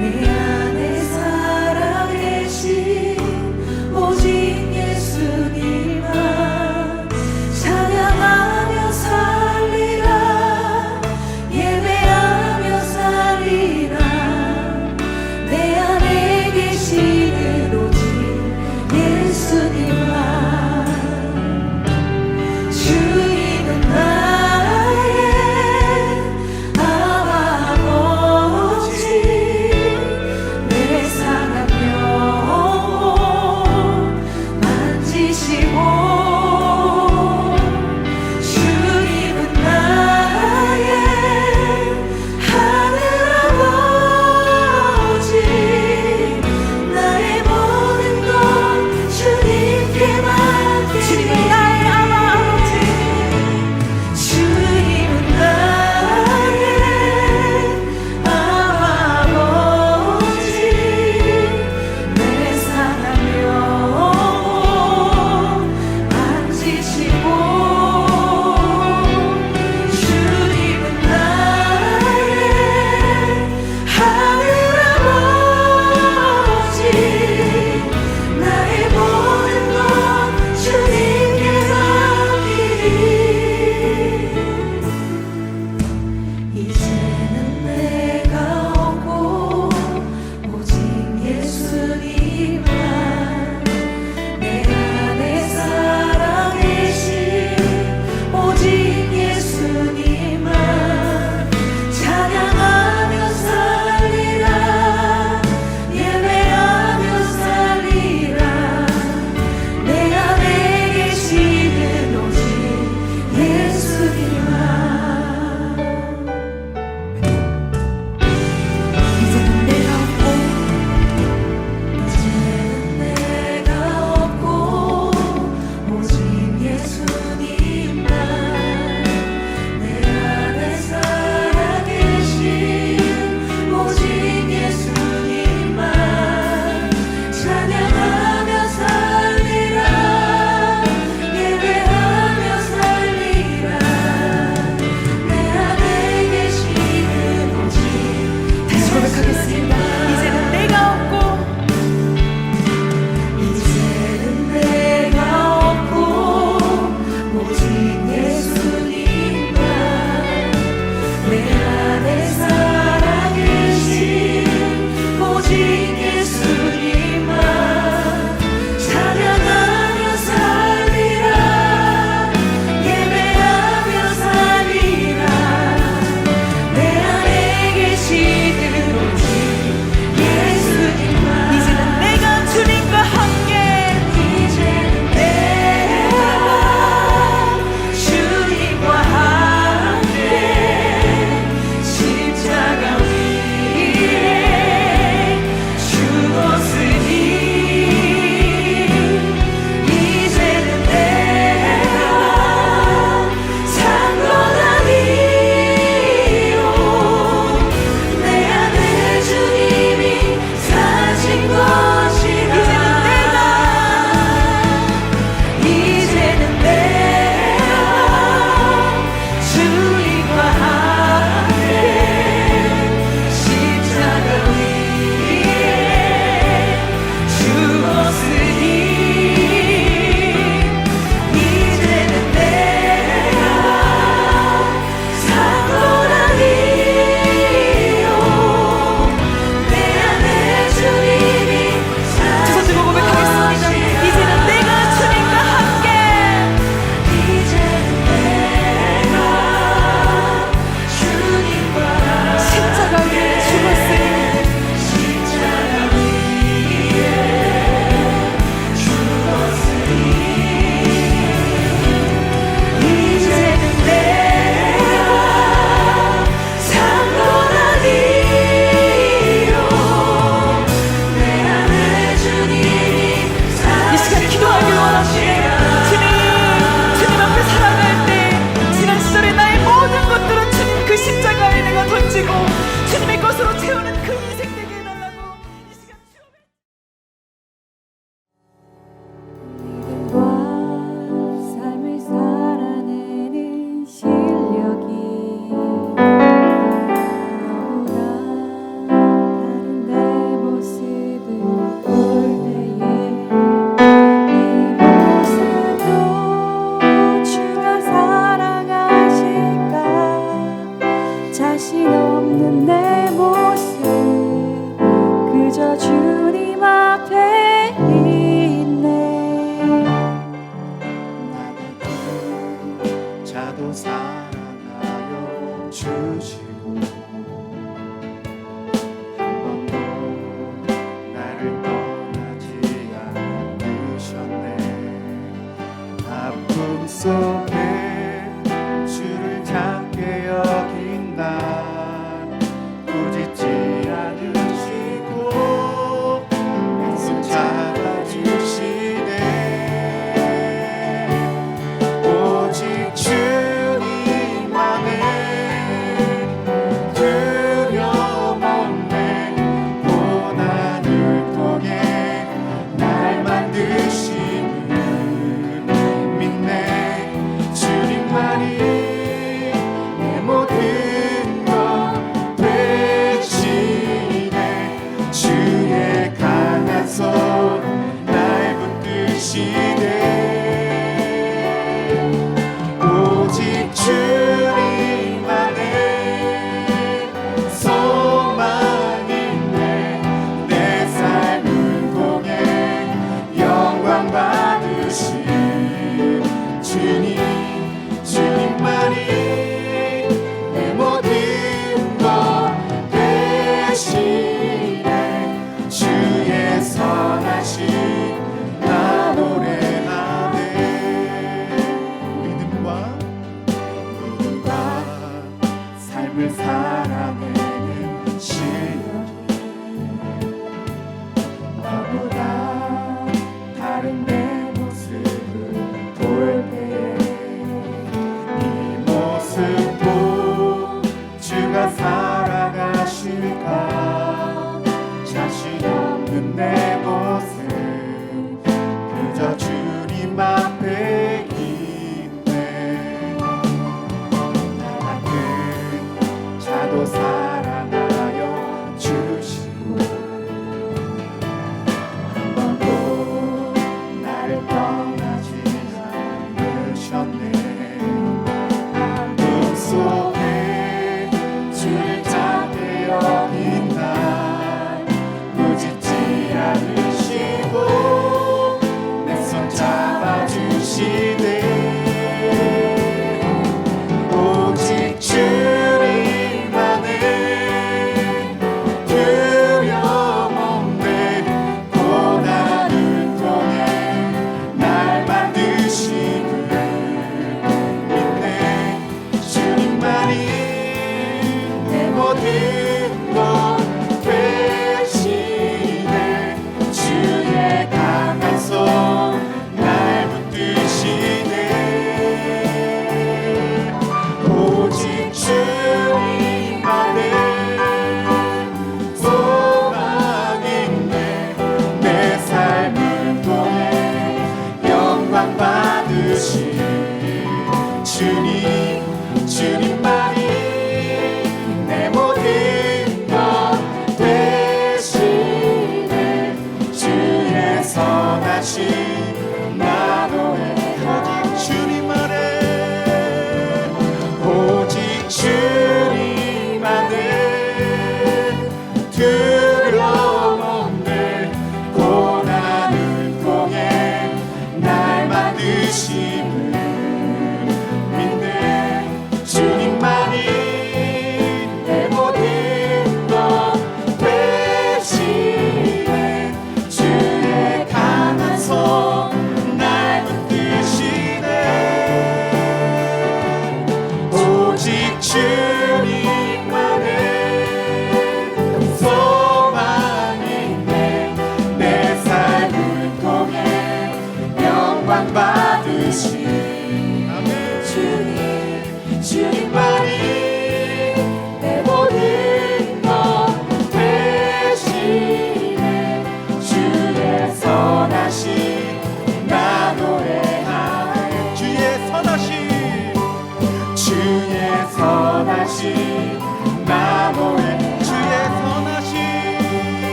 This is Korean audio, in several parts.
내 안에 살아계신 오직 예수님만 찬양하며 살리라. 예배하며 살리라. 내 안에 계시는 오직 예수님만. 주님은 나의 아버지,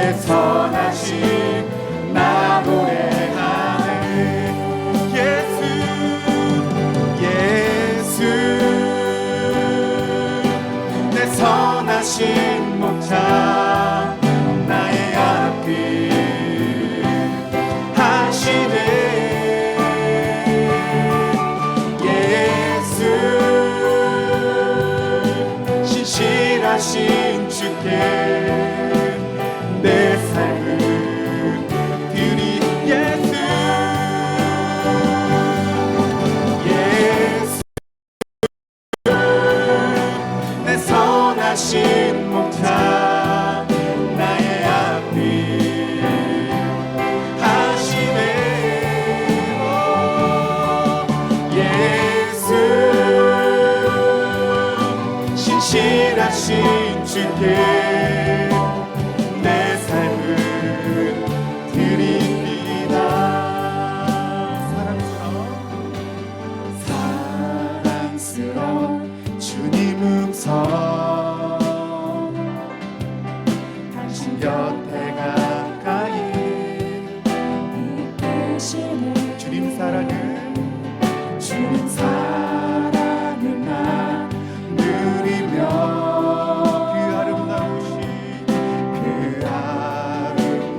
주의 선하심 나 노래하네. 예수 예수 내 선하신 목자 나의 앞길 하시네. 예수 신실하신 주께 내 삶을 드리. 예수 예수 내 선하신 목자 나의 앞길 하시네. 예수 신실하신 주께 내 삶을 드립니다. 사랑스러운 주님 음성 당신 곁에 가까이 이끄시네. 주님 사랑을 나 누리며 그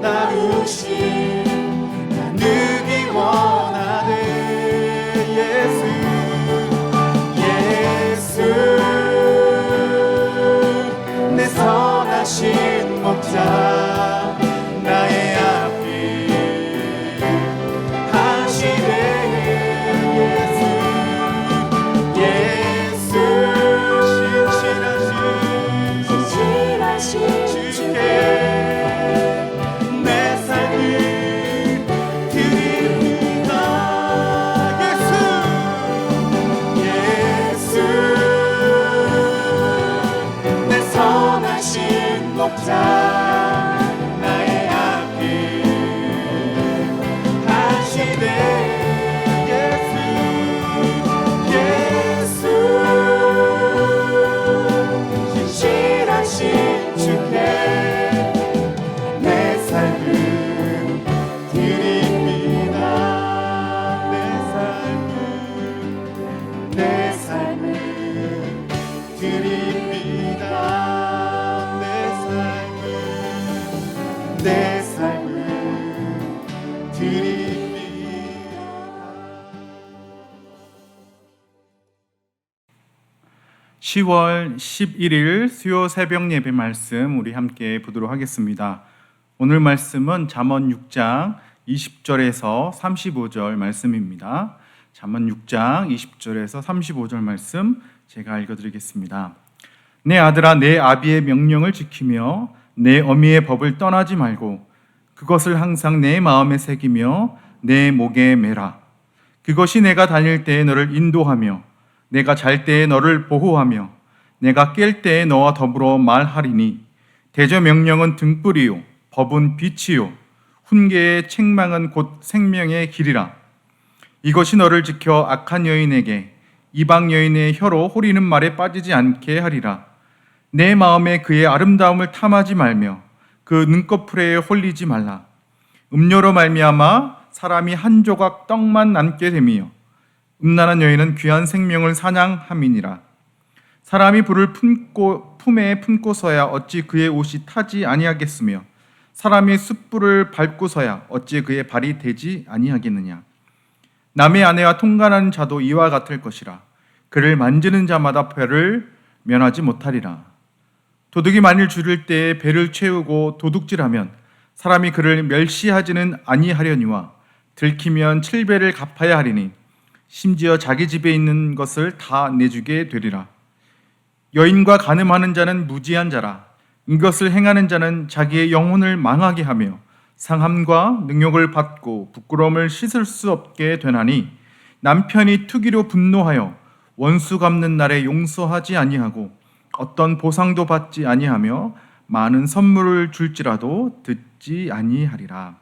아름다우신 나누기 원하네. 예수 예수 내 선하신 목자 나의 앞길 하시네. 신실하신 주께 내 삶을 드립니다. 예수 내 선하신 목자 나의 앞길 하시네. 신실하신 주께 내 삶을 드립니다. 내 삶을 드립니다. 내 삶을 드립니다. 10월 11일 수요 새벽 예배 말씀 우리 함께 보도록 하겠습니다. 오늘 말씀은 잠언 6장 20절에서 35절 말씀입니다. 잠언 6장 20절에서 35절 말씀 제가 읽어드리겠습니다. 내 아들아 내 아비의 명령을 지키며 내 어미의 법을 떠나지 말고 그것을 항상 내 마음에 새기며 내 목에 매라. 그것이 내가 다닐 때에 너를 인도하며 내가 잘 때에 너를 보호하며 내가 깰 때에 너와 더불어 말하리니. 대저 명령은 등불이요 법은 빛이요 훈계의 책망은 곧 생명의 길이라. 이것이 너를 지켜 악한 여인에게 이방 여인의 혀로 호리는 말에 빠지지 않게 하리라. 내 마음에 그의 아름다움을 탐하지 말며 그 눈꺼풀에 홀리지 말라. 음료로 말미암아 사람이 한 조각 떡만 남게 됨이요 음란한 여인은 귀한 생명을 사냥함이니라. 사람이 불을 품에 품고서야 어찌 그의 옷이 타지 아니하겠으며 사람이 숯불을 밟고서야 어찌 그의 발이 되지 아니하겠느냐. 남의 아내와 통관하는 자도 이와 같을 것이라. 그를 만지는 자마다 벌을 면하지 못하리라. 도둑이 만일 줄일 때에 배를 채우고 도둑질하면 사람이 그를 멸시하지는 아니하려니와 들키면 7배를 갚아야 하리니 심지어 자기 집에 있는 것을 다 내주게 되리라. 여인과 간음하는 자는 무지한 자라. 이것을 행하는 자는 자기의 영혼을 망하게 하며 상함과 능욕을 받고 부끄러움을 씻을 수 없게 되나니 남편이 투기로 분노하여 원수 갚는 날에 용서하지 아니하고 어떤 보상도 받지 아니하며 많은 선물을 줄지라도 듣지 아니하리라.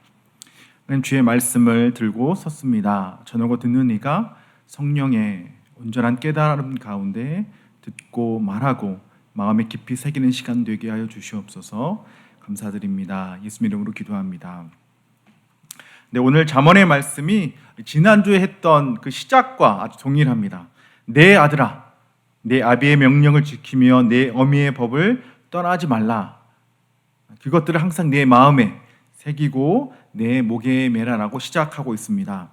주의 말씀을 들고 섰습니다. 전하고 듣는 이가 성령의 온전한 깨달음 가운데 듣고 말하고 마음에 깊이 새기는 시간 되게 하여 주시옵소서. 감사드립니다. 예수 이름으로 기도합니다. 네, 오늘 잠언의 말씀이 지난주에 했던 그 시작과 아주 동일합니다. 내 아들아, 내 아비의 명령을 지키며 내 어미의 법을 떠나지 말라. 그것들을 항상 내 마음에 새기고 내 목에 매라라고 시작하고 있습니다.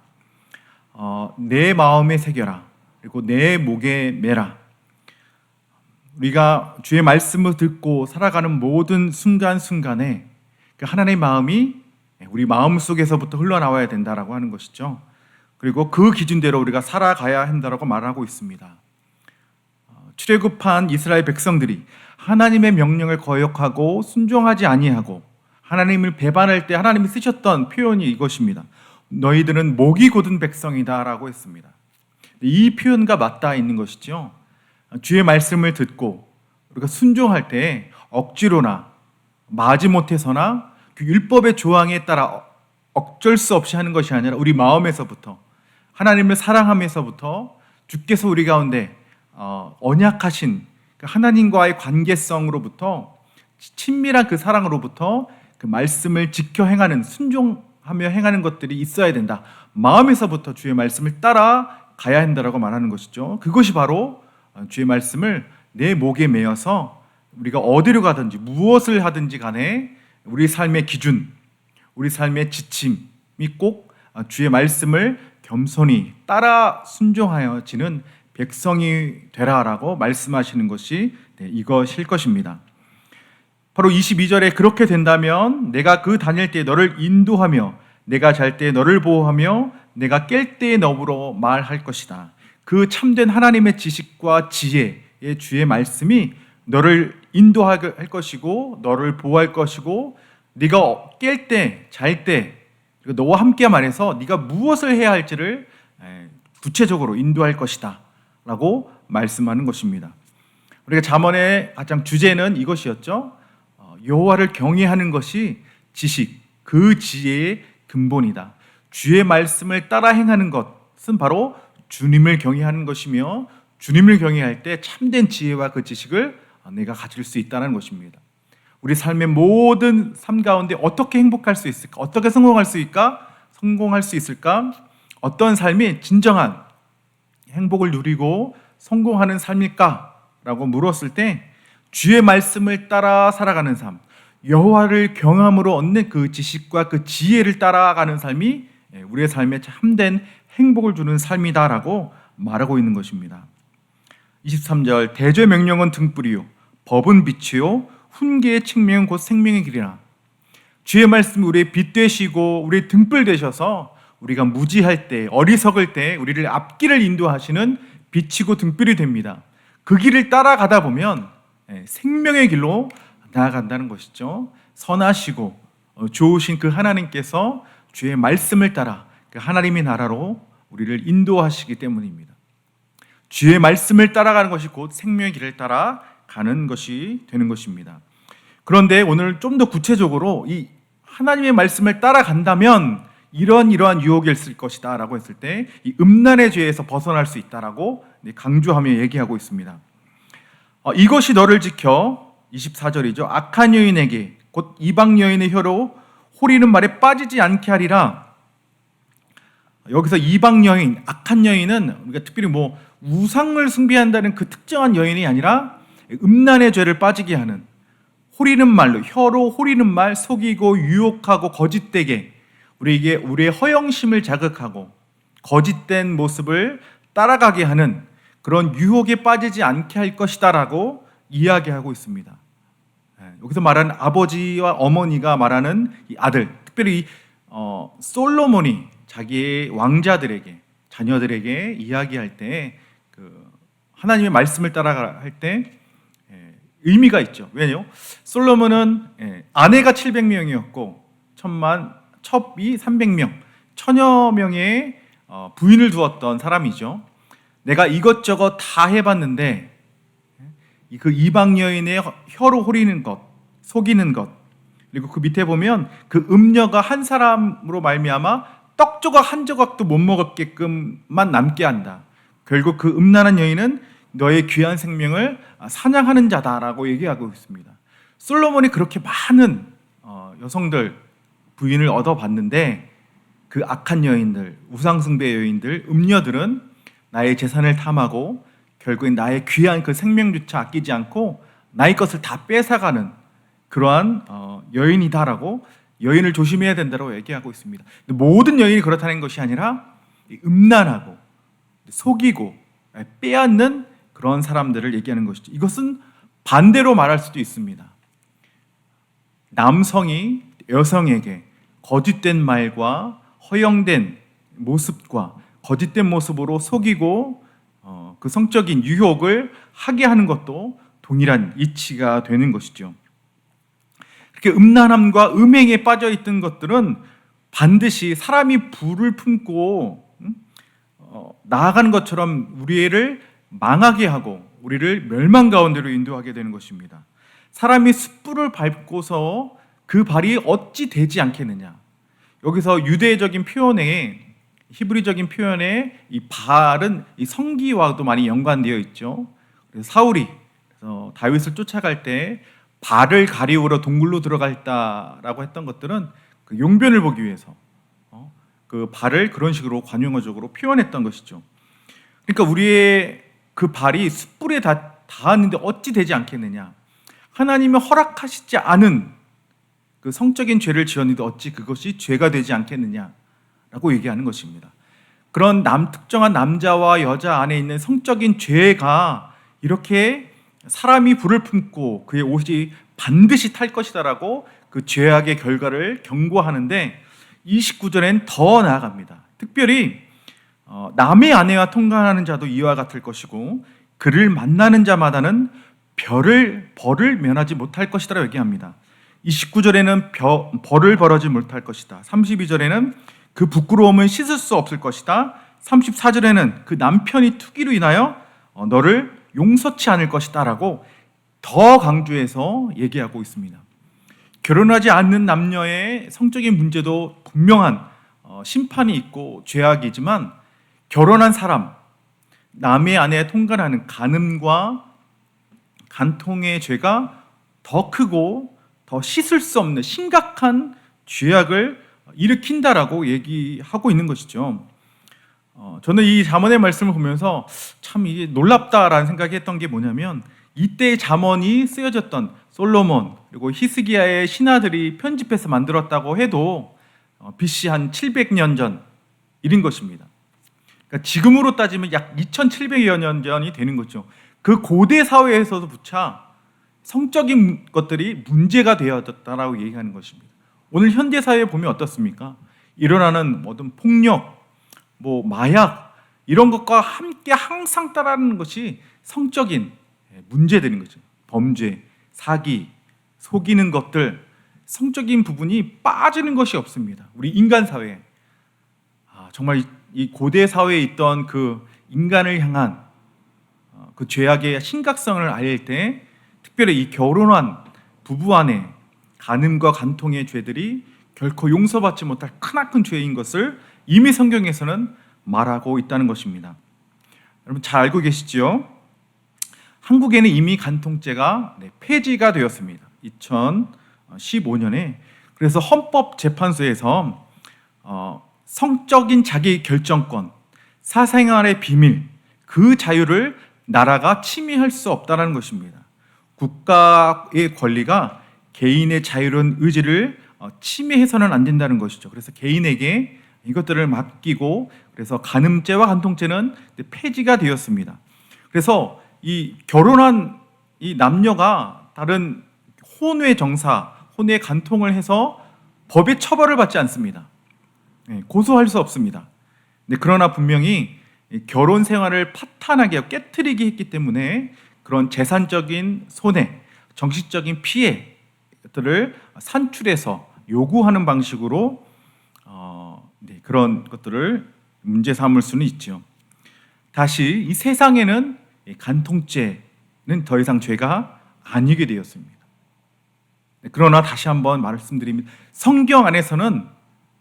내 마음에 새겨라. 그리고 내 목에 매라. 우리가 주의 말씀을 듣고 살아가는 모든 순간순간에 그 하나님의 마음이 우리 마음 속에서부터 흘러나와야 된다라고 하는 것이죠. 그리고 그 기준대로 우리가 살아가야 한다라고 말하고 있습니다. 출애굽한 이스라엘 백성들이 하나님의 명령을 거역하고 순종하지 아니하고 하나님을 배반할 때 하나님이 쓰셨던 표현이 이것입니다. 너희들은 목이 곧은 백성이다라고 했습니다. 이 표현과 맞닿아 있는 것이죠. 주의 말씀을 듣고 우리가 순종할 때 억지로나 마지못해서나 그 율법의 조항에 따라 어쩔 수 없이 하는 것이 아니라 우리 마음에서부터 하나님을 사랑하면서부터 주께서 우리 가운데 언약하신 하나님과의 관계성으로부터 친밀한 그 사랑으로부터 그 말씀을 지켜 행하는 순종하며 행하는 것들이 있어야 된다. 마음에서부터 주의 말씀을 따라 가야 한다라고 말하는 것이죠. 그것이 바로 주의 말씀을 내 목에 매어서 우리가 어디로 가든지 무엇을 하든지 간에 우리 삶의 기준, 우리 삶의 지침이 꼭 주의 말씀을 겸손히 따라 순종하여지는 백성이 되라라고 말씀하시는 것이 이것일 것입니다. 바로 22절에 그렇게 된다면 내가 그 다닐 때 너를 인도하며 내가 잘 때 너를 보호하며 내가 깰 때에 너로 말할 것이다. 그 참된 하나님의 지식과 지혜의 주의 말씀이 너를 인도할 것이고 너를 보호할 것이고 네가 깰 때, 잘 때 너와 함께 말해서 네가 무엇을 해야 할지를 구체적으로 인도할 것이다 라고 말씀하는 것입니다. 우리가 잠언의 가장 주제는 이것이었죠. 여호와를 경외하는 것이 지식, 그 지혜의 근본이다. 주의 말씀을 따라 행하는 것은 바로 주님을 경외하는 것이며 주님을 경외할 때 참된 지혜와 그 지식을 내가 가질 수 있다는 것입니다. 우리 삶의 모든 삶 가운데 어떻게 행복할 수 있을까? 어떻게 성공할 수 있을까? 어떤 삶이 진정한 행복을 누리고 성공하는 삶일까? 라고 물었을 때 주의 말씀을 따라 살아가는 삶, 여호와를 경험으로 얻는 그 지식과 그 지혜를 따라가는 삶이 우리의 삶에 참된 행복을 주는 삶이다라고 말하고 있는 것입니다. 23절 대죄 명령은 등불이요 법은 빛이요 훈계의 책명은 곧 생명의 길이라. 주의 말씀이 우리의 빛 되시고 우리의 등불 되셔서 우리가 무지할 때 어리석을 때 우리를 앞길을 인도하시는 빛이고 등불이 됩니다. 그 길을 따라가다 보면 생명의 길로 나아간다는 것이죠. 선하시고 좋으신 그 하나님께서 주의 말씀을 따라 그 하나님의 나라로 우리를 인도하시기 때문입니다. 주의 말씀을 따라가는 것이 곧 생명의 길을 따라가는 것이 되는 것입니다. 그런데 오늘 좀 더 구체적으로 이 하나님의 말씀을 따라간다면 이러한 유혹이 있을 것이다 라고 했을 때 이 음란의 죄에서 벗어날 수 있다라고 강조하며 얘기하고 있습니다. 이것이 너를 지켜 24절이죠. 악한 여인에게 곧 이방 여인의 혀로 호리는 말에 빠지지 않게 하리라. 여기서 이방 여인, 악한 여인은 우리가 특별히 우상을 숭배한다는 그 특정한 여인이 아니라 음란의 죄를 빠지게 하는 호리는 말로 혀로 호리는 말, 속이고 유혹하고 거짓되게 우리에게 우리의 허영심을 자극하고 거짓된 모습을 따라가게 하는 그런 유혹에 빠지지 않게 할 것이다라고 이야기하고 있습니다. 여기서 말하는 아버지와 어머니가 말하는 이 아들, 특별히 솔로몬이 자기의 왕자들에게 자녀들에게 이야기할 때 하나님의 말씀을 따라갈 때 의미가 있죠. 왜요? 솔로몬은 아내가 700명이었고 첩이 300명, 천여 명의 부인을 두었던 사람이죠. 내가 이것저것 다 해봤는데 그 이방 여인의 혀로 호리는 것, 속이는 것, 그리고 그 밑에 보면 그 음녀가 한 사람으로 말미암아 떡 조각 한 조각도 못 먹었게끔만 남게 한다. 결국 그 음란한 여인은 너의 귀한 생명을 사냥하는 자다라고 얘기하고 있습니다. 솔로몬이 그렇게 많은 여성들 부인을 얻어봤는데 그 악한 여인들, 우상숭배 여인들, 음녀들은 나의 재산을 탐하고 결국엔 나의 귀한 그 생명조차 아끼지 않고 나의 것을 다 뺏어가는 그러한 여인이다라고, 여인을 조심해야 된다고 얘기하고 있습니다. 근데 모든 여인이 그렇다는 것이 아니라 음란하고 속이고 빼앗는 그런 사람들을 얘기하는 것이죠. 이것은 반대로 말할 수도 있습니다. 남성이 여성에게 거짓된 말과 허영된 모습과 거짓된 모습으로 속이고 그 성적인 유혹을 하게 하는 것도 동일한 이치가 되는 것이죠. 그렇게 음란함과 음행에 빠져 있던 것들은 반드시 사람이 불을 품고 나아가는 것처럼 우리를 망하게 하고 우리를 멸망 가운데로 인도하게 되는 것입니다. 사람이 숯불을 밟고서 그 발이 어찌 되지 않겠느냐. 여기서 유대적인 표현에, 히브리적인 표현에 이 발은 이 성기와도 많이 연관되어 있죠. 그래서 사울이 다윗을 쫓아갈 때 발을 가리우러 동굴로 들어갔다라고 했던 것들은 그 용변을 보기 위해서 그 발을 그런 식으로 관용어적으로 표현했던 것이죠. 그러니까 우리의 그 발이 숯불에 닿았는데 어찌 되지 않겠느냐. 하나님이 허락하시지 않은 그 성적인 죄를 지었는데 어찌 그것이 죄가 되지 않겠느냐라고 얘기하는 것입니다. 그런 특정한 남자와 여자 안에 있는 성적인 죄가 이렇게 사람이 불을 품고 그의 옷이 반드시 탈 것이다라고 그 죄악의 결과를 경고하는데 29절엔 더 나아갑니다. 특별히 남의 아내와 통관하는 자도 이와 같을 것이고 그를 만나는 자마다는 벌을 면하지 못할 것이다라고 얘기합니다. 29절에는 벌을 벌하지 못할 것이다. 32절에는 그 부끄러움은 씻을 수 없을 것이다. 34절에는 그 남편이 투기로 인하여 너를 용서치 않을 것이다 라고 더 강조해서 얘기하고 있습니다. 결혼하지 않는 남녀의 성적인 문제도 분명한 심판이 있고 죄악이지만 결혼한 사람, 남의 아내에 통관하는 간음과 간통의 죄가 더 크고 더 씻을 수 없는 심각한 죄악을 일으킨다라고 얘기하고 있는 것이죠. 저는 이 잠언의 말씀을 보면서 참 이게 놀랍다라는 생각이 했던 게 뭐냐면 이때 잠언이 쓰여졌던 솔로몬 그리고 히스기야의 신하들이 편집해서 만들었다고 해도 BC 한 700년 전 일인 것입니다. 그러니까 지금으로 따지면 약 2700여 년 전이 되는 거죠. 그 고대 사회에서도 부차 성적인 것들이 문제가 되어졌다라고 얘기하는 것입니다. 오늘 현대 사회에 보면 어떻습니까? 일어나는 모든 폭력, 마약 이런 것과 함께 항상 따라하는 것이 성적인 문제들인 거죠. 범죄, 사기, 속이는 것들, 성적인 부분이 빠지는 것이 없습니다. 우리 인간 사회에 정말 이 고대 사회에 있던 그 인간을 향한 그 죄악의 심각성을 알 때 특별히 이 결혼한 부부 안에 간음과 간통의 죄들이 결코 용서받지 못할 크나큰 죄인 것을 이미 성경에서는 말하고 있다는 것입니다. 여러분 잘 알고 계시죠? 한국에는 이미 간통죄가 폐지가 되었습니다. 2015년에. 그래서 헌법재판소에서 성적인 자기 결정권, 사생활의 비밀, 그 자유를 나라가 침해할 수 없다는 것입니다. 국가의 권리가 개인의 자유로운 의지를 침해해서는 안 된다는 것이죠. 그래서 개인에게 이것들을 맡기고 그래서 간음죄와 간통죄는 폐지가 되었습니다. 그래서 이 결혼한 이 남녀가 다른 혼외 정사, 혼외 간통을 해서 법의 처벌을 받지 않습니다. 고소할 수 없습니다. 그러나 분명히 결혼 생활을 파탄하게 하고 깨트리게 했기 때문에 그런 재산적인 손해, 정신적인 피해들을 산출해서 요구하는 방식으로 그런 것들을 문제 삼을 수는 있죠. 다시 이 세상에는 간통죄는 더 이상 죄가 아니게 되었습니다. 그러나 다시 한번 말씀드립니다. 성경 안에서는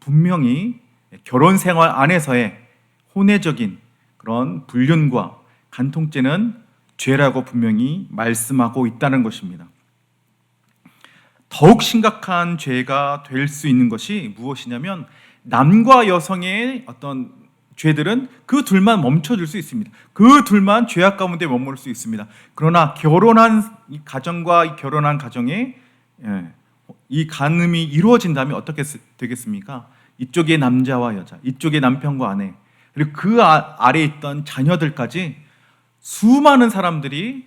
분명히 결혼 생활 안에서의 혼외적인 그런 불륜과 간통죄는 죄라고 분명히 말씀하고 있다는 것입니다. 더욱 심각한 죄가 될 수 있는 것이 무엇이냐면 남과 여성의 어떤 죄들은 그 둘만 멈춰줄 수 있습니다. 그 둘만 죄악 가운데 머무를 수 있습니다. 그러나 결혼한 이 가정과 이 결혼한 가정에 이 간음이 이루어진다면 어떻게 되겠습니까? 이쪽의 남자와 여자, 이쪽의 남편과 아내, 그리고 그 아래에 있던 자녀들까지 수많은 사람들이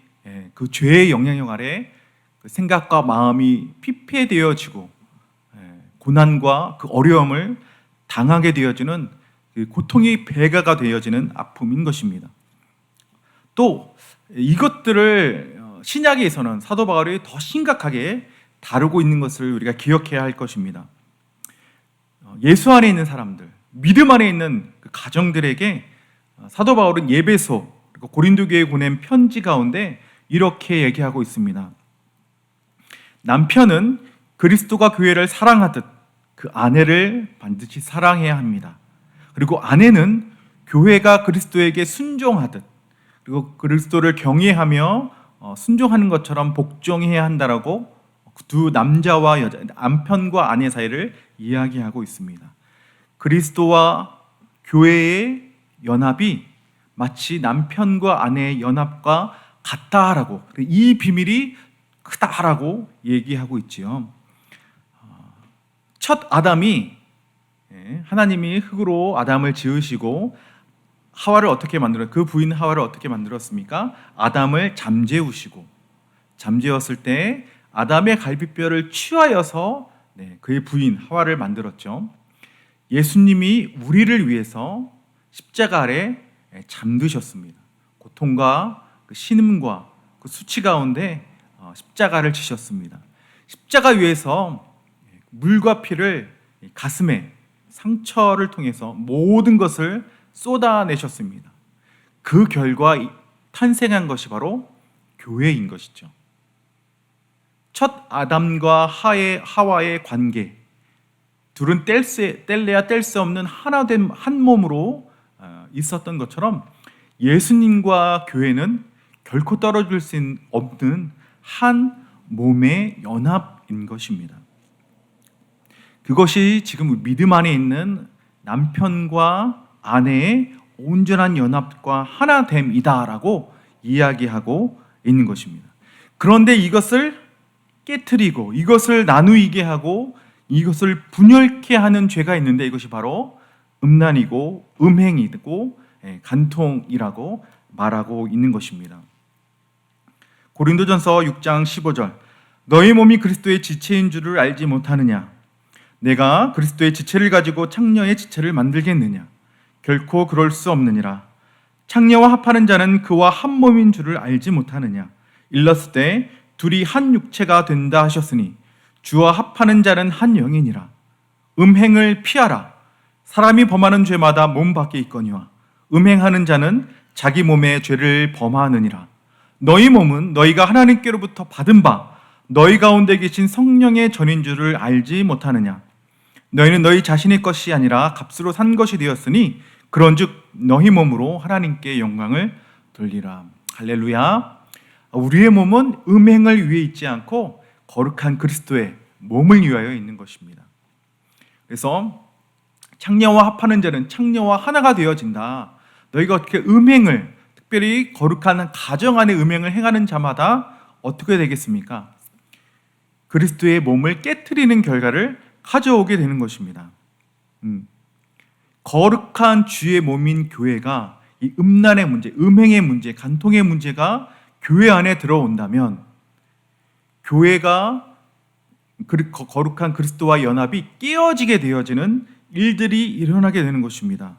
그 죄의 영향력 아래 그 생각과 마음이 피폐되어지고 고난과 그 어려움을 당하게 되어지는 그 고통이 배가가 되어지는 아픔인 것입니다. 또 이것들을 신약에서는 사도 바울이 더 심각하게 다루고 있는 것을 우리가 기억해야 할 것입니다. 예수 안에 있는 사람들, 믿음 안에 있는 그 가정들에게 사도 바울은 예배소 그리고 고린도 교회에 보낸 편지 가운데 이렇게 얘기하고 있습니다. 남편은 그리스도가 교회를 사랑하듯 그 아내를 반드시 사랑해야 합니다. 그리고 아내는 교회가 그리스도에게 순종하듯 그리고 그리스도를 경외하며 순종하는 것처럼 복종해야 한다라고 두 남자와 여자, 남편과 아내 사이를 이야기하고 있습니다. 그리스도와 교회의 연합이 마치 남편과 아내의 연합과 같다라고, 이 비밀이 크다라고 얘기하고 있지요. 첫 아담이 하나님이 흙으로 아담을 지으시고 하와를 어떻게 그 부인 하와를 어떻게 만들었습니까? 아담을 잠재우시고 잠재웠을 때 아담의 갈비뼈를 취하여서 그의 부인 하와를 만들었죠. 예수님이 우리를 위해서 십자가 아래 잠드셨습니다. 고통과 그 신음과 그 수치 가운데 십자가를 지셨습니다. 십자가 위에서 물과 피를 가슴에 상처를 통해서 모든 것을 쏟아내셨습니다. 그 결과 탄생한 것이 바로 교회인 것이죠. 첫 아담과 하와의 관계, 둘은 뗄래야 뗄 수 없는 하나된 한 몸으로 있었던 것처럼 예수님과 교회는 결코 떨어질 수 없는 한 몸의 연합인 것입니다. 그것이 지금 믿음 안에 있는 남편과 아내의 온전한 연합과 하나됨이다라고 이야기하고 있는 것입니다. 그런데 이것을 깨트리고 이것을 나누게 하고 이것을 분열케 하는 죄가 있는데 이것이 바로 음란이고 음행이고 간통이라고 말하고 있는 것입니다. 고린도전서 6장 15절 너희 몸이 그리스도의 지체인 줄을 알지 못하느냐? 내가 그리스도의 지체를 가지고 창녀의 지체를 만들겠느냐? 결코 그럴 수 없느니라. 창녀와 합하는 자는 그와 한 몸인 줄을 알지 못하느냐? 일렀을 때 둘이 한 육체가 된다 하셨으니 주와 합하는 자는 한 영이니라. 음행을 피하라. 사람이 범하는 죄마다 몸 밖에 있거니와 음행하는 자는 자기 몸에 죄를 범하느니라. 너희 몸은 너희가 하나님께로부터 받은 바 너희 가운데 계신 성령의 전인 줄을 알지 못하느냐? 너희는 너희 자신의 것이 아니라 값으로 산 것이 되었으니 그런즉 너희 몸으로 하나님께 영광을 돌리라. 할렐루야. 우리의 몸은 음행을 위해 있지 않고 거룩한 그리스도의 몸을 위하여 있는 것입니다. 그래서 창녀와 합하는 자는 창녀와 하나가 되어진다. 너희가 어떻게 음행을, 특별히 거룩한 가정 안에 음행을 행하는 자마다 어떻게 되겠습니까? 그리스도의 몸을 깨트리는 결과를 가져오게 되는 것입니다. 거룩한 주의 몸인 교회가 이 음란의 문제, 음행의 문제, 간통의 문제가 교회 안에 들어온다면 교회가 거룩한 그리스도와 연합이 깨어지게 되어지는 일들이 일어나게 되는 것입니다.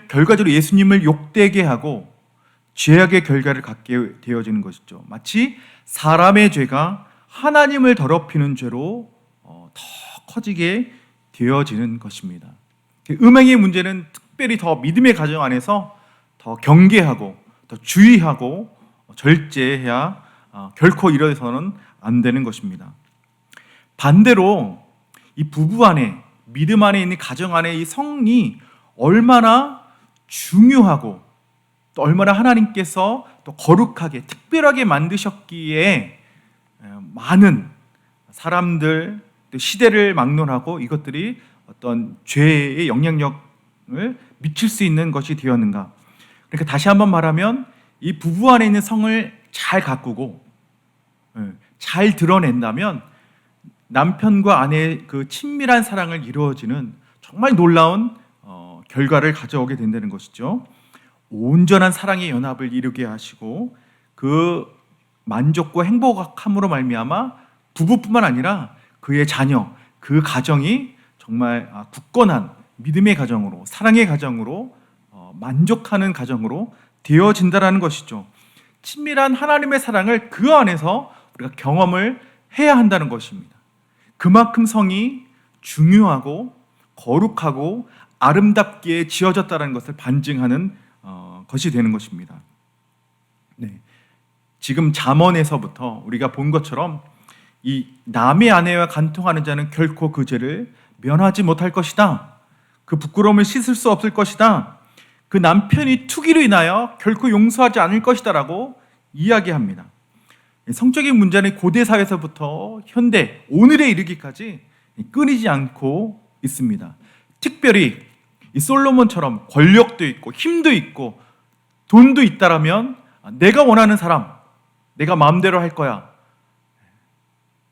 결과적으로 예수님을 욕되게 하고 죄악의 결과를 갖게 되어지는 것이죠. 마치 사람의 죄가 하나님을 더럽히는 죄로 더 커지게 되어지는 것입니다. 음행의 문제는 특별히 더 믿음의 가정 안에서 더 경계하고 더 주의하고 절제해야 결코 이래서는 안 되는 것입니다. 반대로 이 부부 안에, 믿음 안에 있는 가정 안에 이 성이 얼마나 중요하고 또 얼마나 하나님께서 또 거룩하게 특별하게 만드셨기에 많은 사람들, 또 시대를 막론하고 이것들이 어떤 죄의 영향력을 미칠 수 있는 것이 되었는가? 그러니까 다시 한번 말하면 이 부부 안에 있는 성을 잘 가꾸고 잘 드러낸다면 남편과 아내의 그 친밀한 사랑을 이루어지는 정말 놀라운 결과를 가져오게 된다는 것이죠. 온전한 사랑의 연합을 이루게 하시고 그 만족과 행복함으로 말미암아 부부뿐만 아니라 그의 자녀, 그 가정이 정말 굳건한 믿음의 가정으로, 사랑의 가정으로, 만족하는 가정으로 되어진다라는 것이죠. 친밀한 하나님의 사랑을 그 안에서 우리가 경험을 해야 한다는 것입니다. 그만큼 성이 중요하고 거룩하고 아름답게 지어졌다는 것을 반증하는 것이 되는 것입니다. 네. 지금 잠언에서부터 우리가 본 것처럼 이 남의 아내와 간통하는 자는 결코 그 죄를 면하지 못할 것이다. 그 부끄러움을 씻을 수 없을 것이다. 그 남편이 투기로 인하여 결코 용서하지 않을 것이다라고 이야기합니다. 성적인 문제는 고대 사회에서부터 현대, 오늘에 이르기까지 끊이지 않고 있습니다. 특별히 이 솔로몬처럼 권력도 있고 힘도 있고 돈도 있다라면 내가 원하는 사람, 내가 마음대로 할 거야.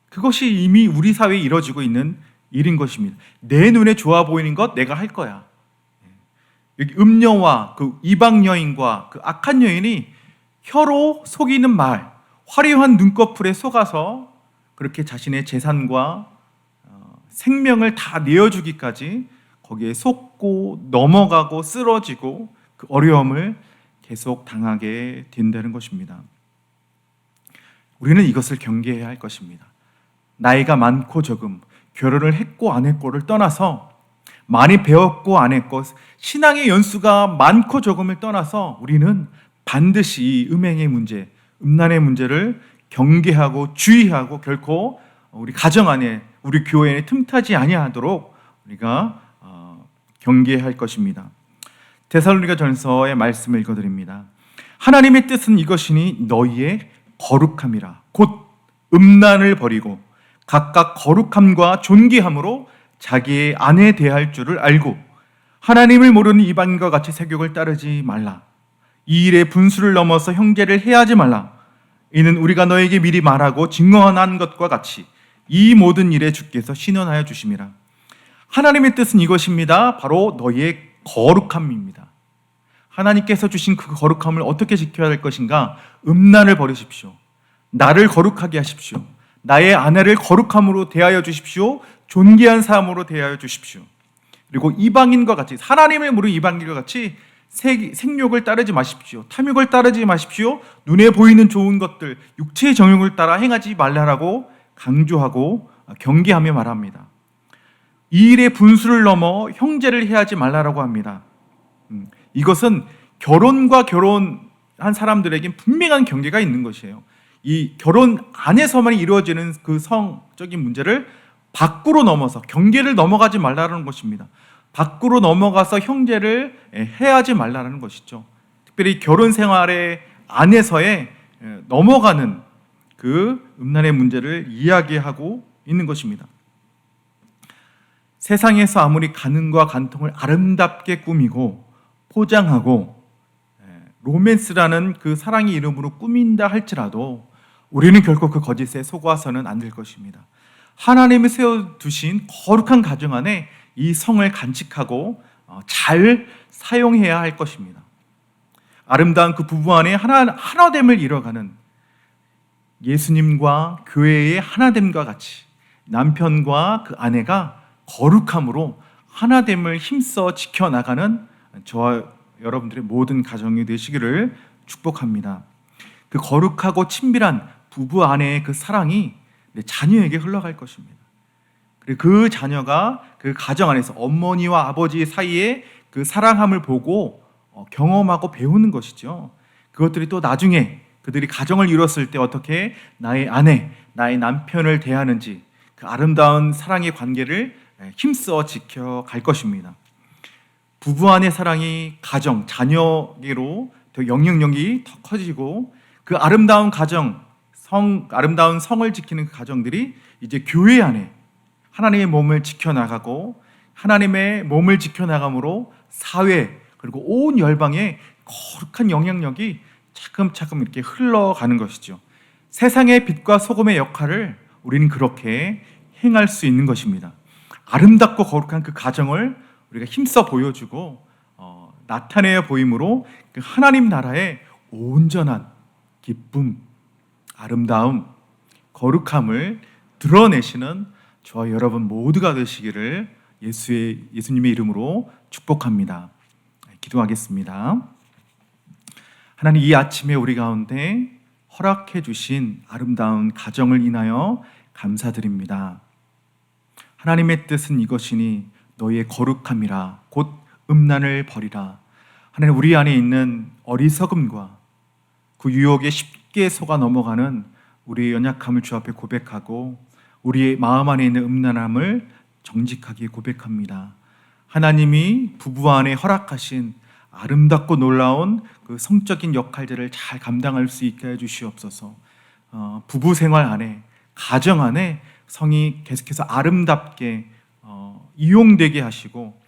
그것이 이미 우리 사회에 이루어지고 있는 일인 것입니다. 내 눈에 좋아 보이는 것 내가 할 거야. 여기 음녀와 그 이방 여인과 그 악한 여인이 혀로 속이는 말, 화려한 눈꺼풀에 속아서 그렇게 자신의 재산과 생명을 다 내어주기까지 거기에 속고 넘어가고 쓰러지고 그 어려움을 계속 당하게 된다는 것입니다. 우리는 이것을 경계해야 할 것입니다. 나이가 많고 적음, 결혼을 했고 안 했고를 떠나서 많이 배웠고 안 했고 신앙의 연수가 많고 적음을 떠나서 우리는 반드시 이 음행의 문제, 음란의 문제를 경계하고 주의하고 결코 우리 가정 안에 우리 교회에 틈타지 아니하도록 우리가 경계할 것입니다. 데살로니가전서의 말씀을 읽어드립니다. 하나님의 뜻은 이것이니 너희의 거룩함이라 곧 음란을 버리고 각각 거룩함과 존귀함으로 자기의 아내에 대할 줄을 알고 하나님을 모르는 이방인과 같이 세욕을 따르지 말라. 이 일에 분수를 넘어서 형제를 해하지 말라. 이는 우리가 너에게 미리 말하고 증언한 것과 같이 이 모든 일에 주께서 신원하여 주심이라. 하나님의 뜻은 이것입니다. 바로 너희의 거룩함입니다. 하나님께서 주신 그 거룩함을 어떻게 지켜야 할 것인가? 음란을 버리십시오. 나를 거룩하게 하십시오. 나의 아내를 거룩함으로 대하여 주십시오. 존귀한 삶으로 대하여 주십시오. 그리고 이방인과 같이 하나님을 모르는 이방인과 같이 생욕을 따르지 마십시오. 탐욕을 따르지 마십시오. 눈에 보이는 좋은 것들, 육체의 정욕을 따라 행하지 말라라고 강조하고 경계하며 말합니다. 이 일의 분수를 넘어 형제를 해하지 말라라고 합니다. 이것은 결혼과 결혼한 사람들에겐 분명한 경계가 있는 것이에요. 이 결혼 안에서만 이루어지는 그 성적인 문제를 밖으로 넘어서 경계를 넘어가지 말라는 것입니다. 밖으로 넘어가서 형제를 해하지 말라는 것이죠. 특별히 결혼 생활의 안에서의 넘어가는 그 음란의 문제를 이야기하고 있는 것입니다. 세상에서 아무리 간음과 간통을 아름답게 꾸미고 포장하고 로맨스라는 그 사랑의 이름으로 꾸민다 할지라도 우리는 결코 그 거짓에 속아서는 안 될 것입니다. 하나님이 세워두신 거룩한 가정 안에 이 성을 간직하고 잘 사용해야 할 것입니다. 아름다운 그 부부 안에 하나됨을 이뤄가는 예수님과 교회의 하나됨과 같이 남편과 그 아내가 거룩함으로 하나됨을 힘써 지켜나가는 저와 여러분들의 모든 가정이 되시기를 축복합니다. 그 거룩하고 친밀한 부부 안의 그 사랑이 내 자녀에게 흘러갈 것입니다. 그리고 그 자녀가 그 가정 안에서 어머니와 아버지 사이에 그 사랑함을 보고 경험하고 배우는 것이죠. 그것들이 또 나중에 그들이 가정을 이뤘을 때 어떻게 나의 아내, 나의 남편을 대하는지 그 아름다운 사랑의 관계를 힘써 지켜갈 것입니다. 부부 안의 사랑이 가정, 자녀에게로 더 영향력이 더 커지고 그 아름다운 가정, 아름다운 성을 지키는 그 가정들이 이제 교회 안에 하나님의 몸을 지켜나가고 하나님의 몸을 지켜나감으로 사회 그리고 온 열방에 거룩한 영향력이 차근차근 이렇게 흘러가는 것이죠. 세상의 빛과 소금의 역할을 우리는 그렇게 행할 수 있는 것입니다. 아름답고 거룩한 그 가정을 우리가 힘써 보여주고 나타내어 보임으로 그 하나님 나라의 온전한 기쁨, 아름다움, 거룩함을 드러내시는 저와 여러분 모두가 되시기를 예수님의 이름으로 축복합니다. 기도하겠습니다. 하나님, 이 아침에 우리 가운데 허락해 주신 아름다운 가정을 인하여 감사드립니다. 하나님의 뜻은 이것이니 너희의 거룩함이라 곧 음란을 버리라. 하나님, 우리 안에 있는 어리석음과 그 유혹에 쉽게 속아 넘어가는 우리의 연약함을 주 앞에 고백하고 우리의 마음 안에 있는 음란함을 정직하게 고백합니다. 하나님이 부부 안에 허락하신 아름답고 놀라운 그 성적인 역할들을 잘 감당할 수 있게 해주시옵소서. 부부 생활 안에, 가정 안에 성이 계속해서 아름답게 이용되게 하시고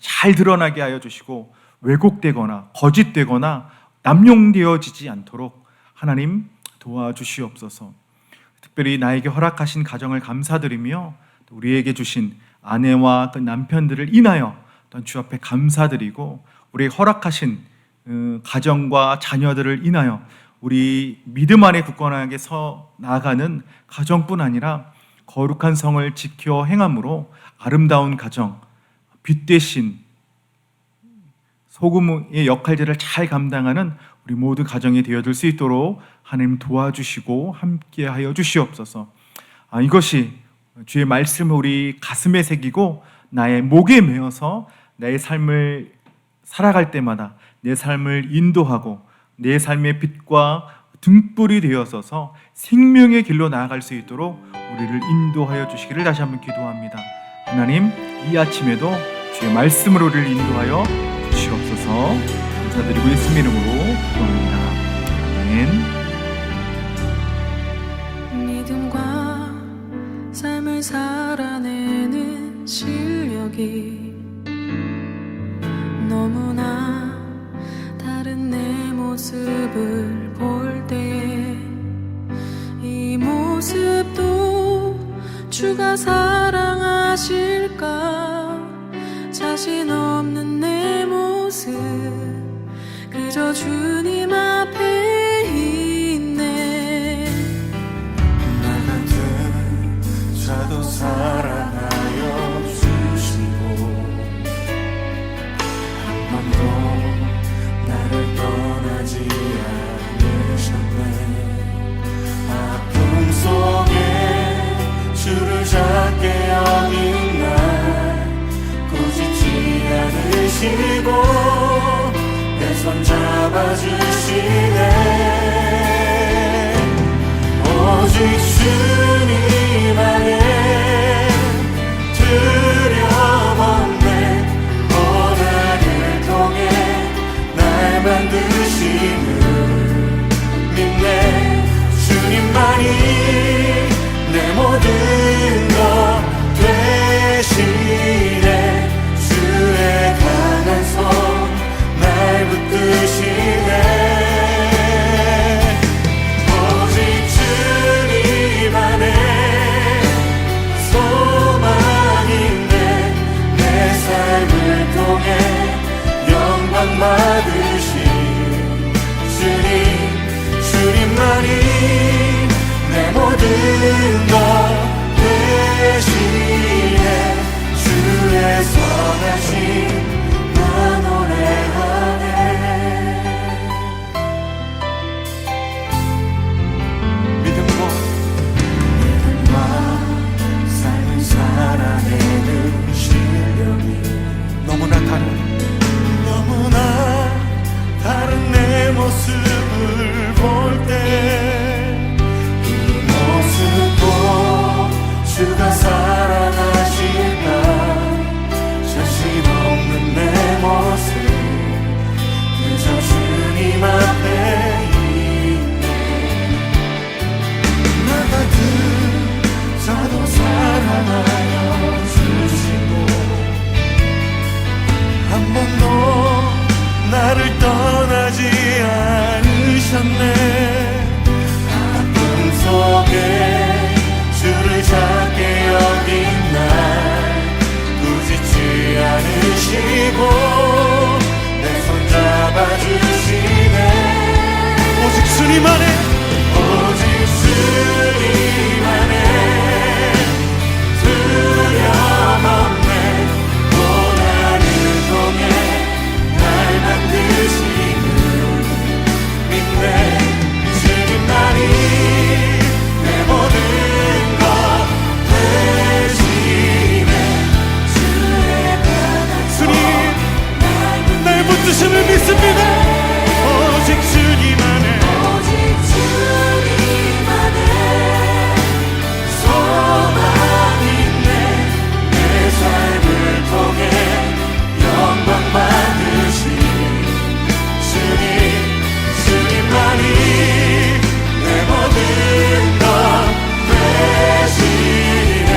잘 드러나게 하여 주시고 왜곡되거나 거짓되거나 남용되어지지 않도록 하나님 도와주시옵소서. 특별히 나에게 허락하신 가정을 감사드리며 또 우리에게 주신 아내와 그 남편들을 인하여 또한 주 앞에 감사드리고 우리에게 허락하신 가정과 자녀들을 인하여 우리 믿음 안에 굳건하게 서 나아가는 가정뿐 아니라 거룩한 성을 지켜 행함으로 아름다운 가정, 빛 대신 소금의 역할들을 잘 감당하는 우리 모두 가정이 되어줄 수 있도록 하나님 도와주시고 함께하여 주시옵소서. 이것이 주의 말씀을 우리 가슴에 새기고 나의 목에 메어서 나의 삶을 살아갈 때마다 내 삶을 인도하고 내 삶의 빛과 등불이 되어서서 생명의 길로 나아갈 수 있도록 우리를 인도하여 주시기를 다시 한번 기도합니다. 하나님, 이 아침에도 주의 말씀으로 우리를 인도하여 주시옵소서. 감사드리고 예수님 이름으로 기도합니다. 아멘. 믿음과 삶을 살아내는 실력이 너무나 다른 내 모습을 볼 때 이 모습도 주가 사랑하실까? 자신 없는 내 모습 그저 주님 앞에 있네. 나 같은 자도 사랑하여 주시고 한 번도 나를 떠나지 않으셨네. 아픔 속에 주를 작게 여긴 날 꾸짖지 않으시고 내 손 잡아주시네. 오직 주님 안에 두려움 없네. 고난을 통해 날 만드심을 믿네. 주님만이 내 모든 것 되시네. 주의 강한 손 날 붙드시네. 오직 주님 안에 사랑하여 주시고 한 번도 나를 떠나지 않으셨네. 아픔 속에 주를 찾게 여긴 날 꾸짖지 않으시고 내 손 잡아주시네. 오직 주님 안에, 오직 주님 안에 두려움 없네. 고난을 통해 날 만드시는 믿네. 주님만이 내 모든 것 되시네. 주님 날 붙드심을 믿습니다. 오직 주님 안에, 오직 주님 안에 소망 있네. 내 삶을 통해 영광 받으신 주님, 주님만이 내 모든 것 되시네.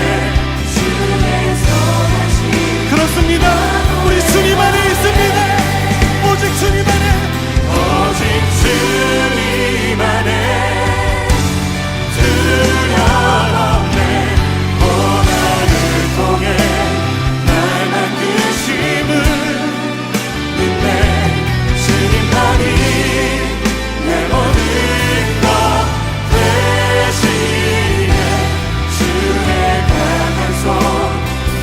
주의 선하신 그렇습니다. 우리 주님 안에 있습니다. 오직 주님 안에, 오직 주님 안에 두려움 없네. 고난을 통해 날 만드심을 믿네. 주님만이 내 모든 것 되시네. 주의 강한 손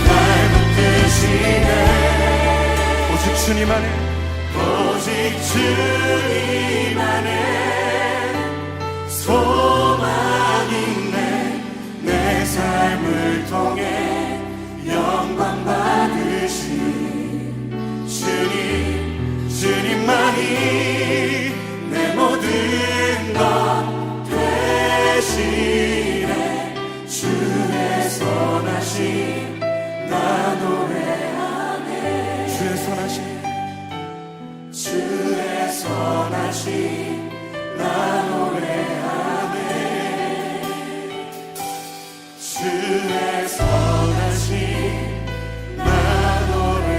날 붙드시네. 오직 주님 안에, 오직 주님 안에 소망 있네. 내 삶을 통해 영광 받으신 주님, 주님만이 내 모든 것 되시네. 주의 선하심 나 노래하네. 주의 선하심, 주의 선하심 나 노래하네. 주의 선하심 나 노래하네.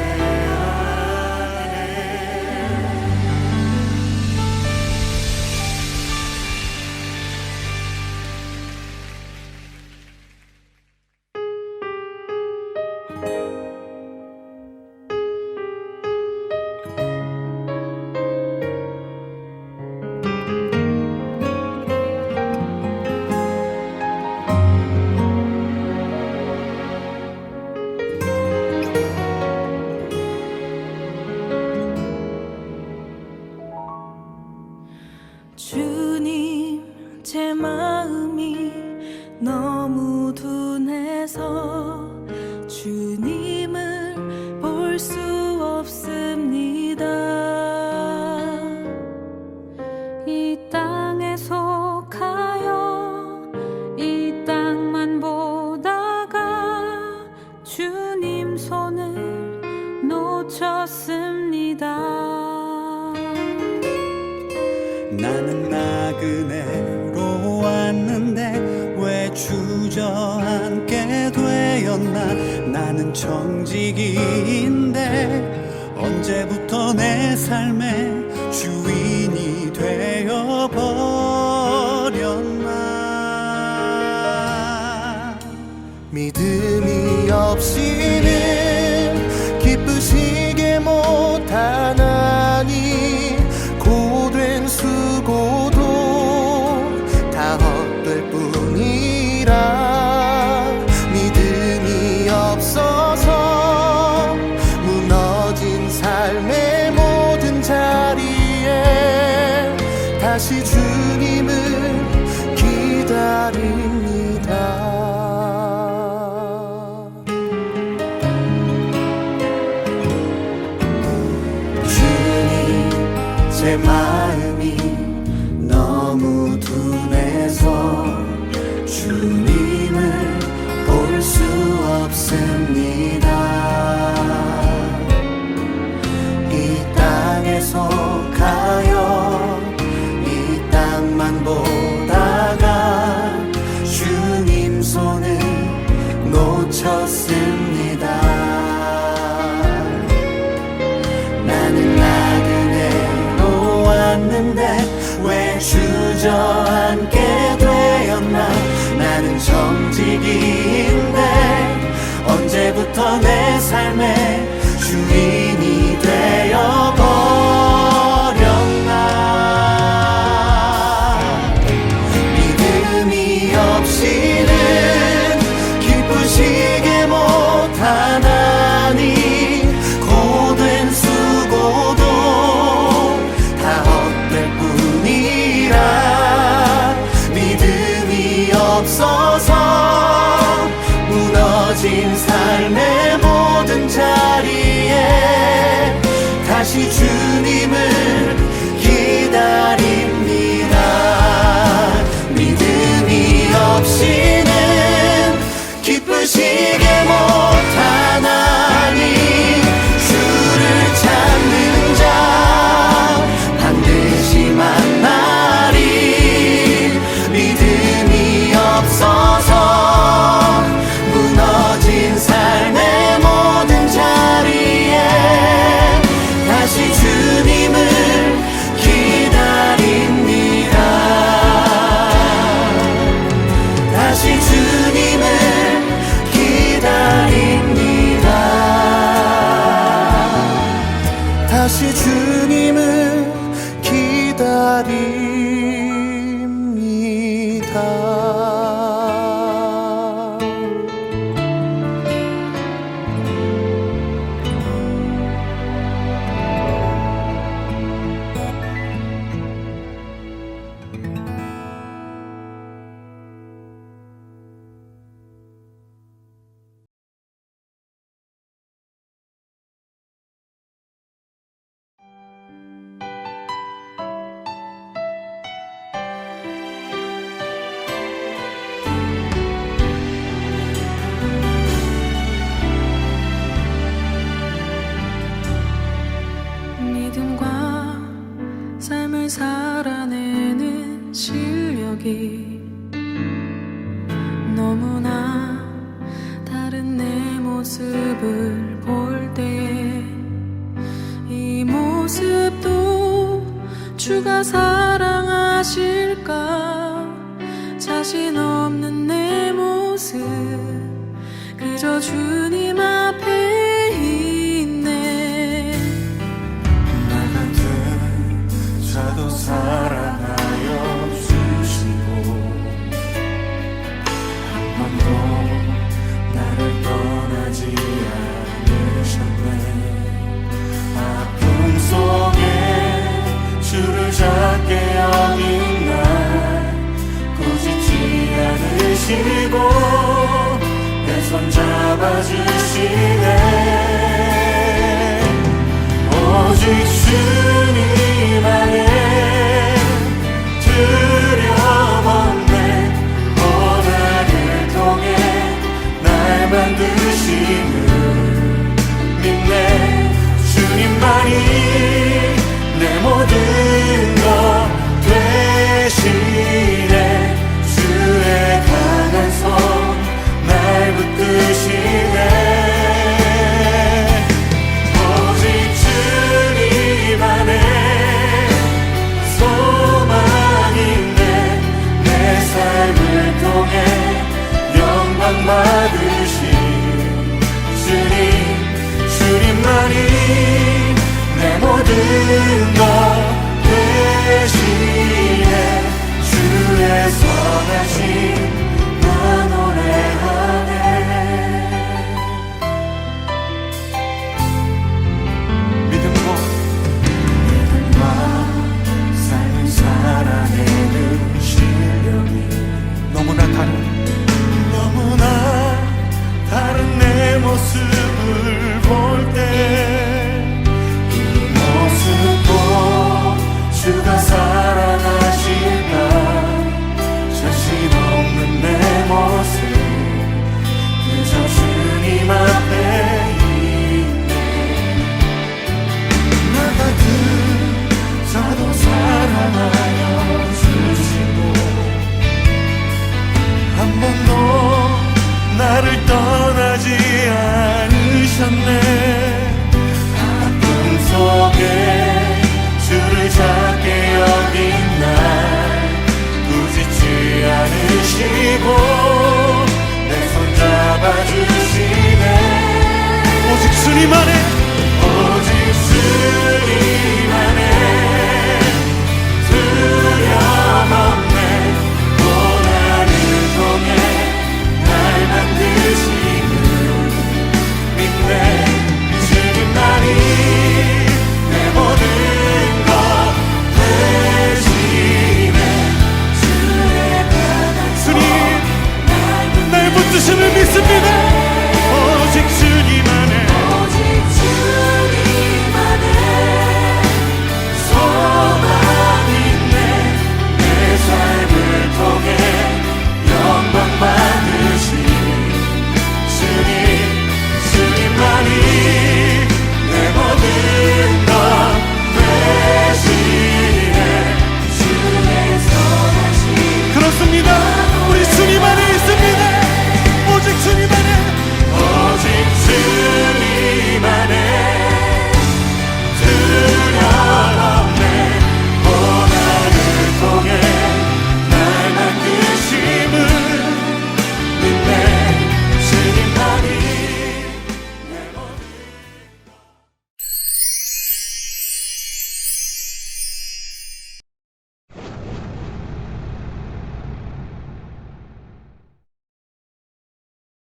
주님 제 마음이 너무 둔해서 주님을 볼 수 없습니다. 이 땅에 속하여 이 땅만 보다가 주님 손을 놓쳤습니다. 나는 나그네로 왔는데 왜 주저앉게 되었나. 나는 청지기인데 언제부터 내 삶의 주인이 되어버렸나. 믿음이 없이는 기쁘시게 못하나니 고된 수고도 다 헛될 뿐이라. 믿음이 없어서 무너진 삶의 모든 자리에 다시 주님을 기다립니다. 주저앉게 되었나. 나는 정직인데 언제부터 내 삶의 주인이 되어버렸나. 믿음이 없이는 기쁘시게 못하나니 고된 수고도 다 헛될 뿐이라. 믿음이 없어서 무너진 삶의 모든 자리에 다시 주님을 기다립니다. 믿음이 없이는 기쁘시게 못하나니 주를 찾는 자 반드시 만나리. 믿음이 없어서 무너진 삶의 모든 자리에 다시 주님을 기다립니다. 다시 주님을 기다립니다. 다시 주님을 믿음과 삶을 살아내는 실력이 너무나 다른 내 모습을 볼 때에 이 모습도 주가 사랑하실까. 자신 없는 내 모습 그저 주님 앞에 있네. 나 같은 자도 사랑하여 주시고 한 번도 나를 떠나지 않으셨네. 아픔 속에 주를 잡게 여긴 날 꾸짖지 않으시고 내 손 잡아주시네. 오직 주님 안에 두려움없네. 고난을 통해 날 만드심을 믿네. 주님만이 내 모든 것 되시네. 주의 강한 손 날 붙드시네. 오직 주님 안에 소망 있네. 내 삶을 통해 영광 받으신 주님, 주님만이 내 모든 것 되시네. 주의 선하심 나 노래하네. 믿음과 삶을 살아내는 실력이 너무나 다른 내 모습을 볼 때 이 모습도 주가 사랑하실까. 자신 없는 내 모습 그저 주님 앞에 있네. 나 같은 자도 사랑하여 주시고 한 번도 나를 떠나지 않으셨네. 아픔 속에 주를 찾게 여긴 날 주십니다.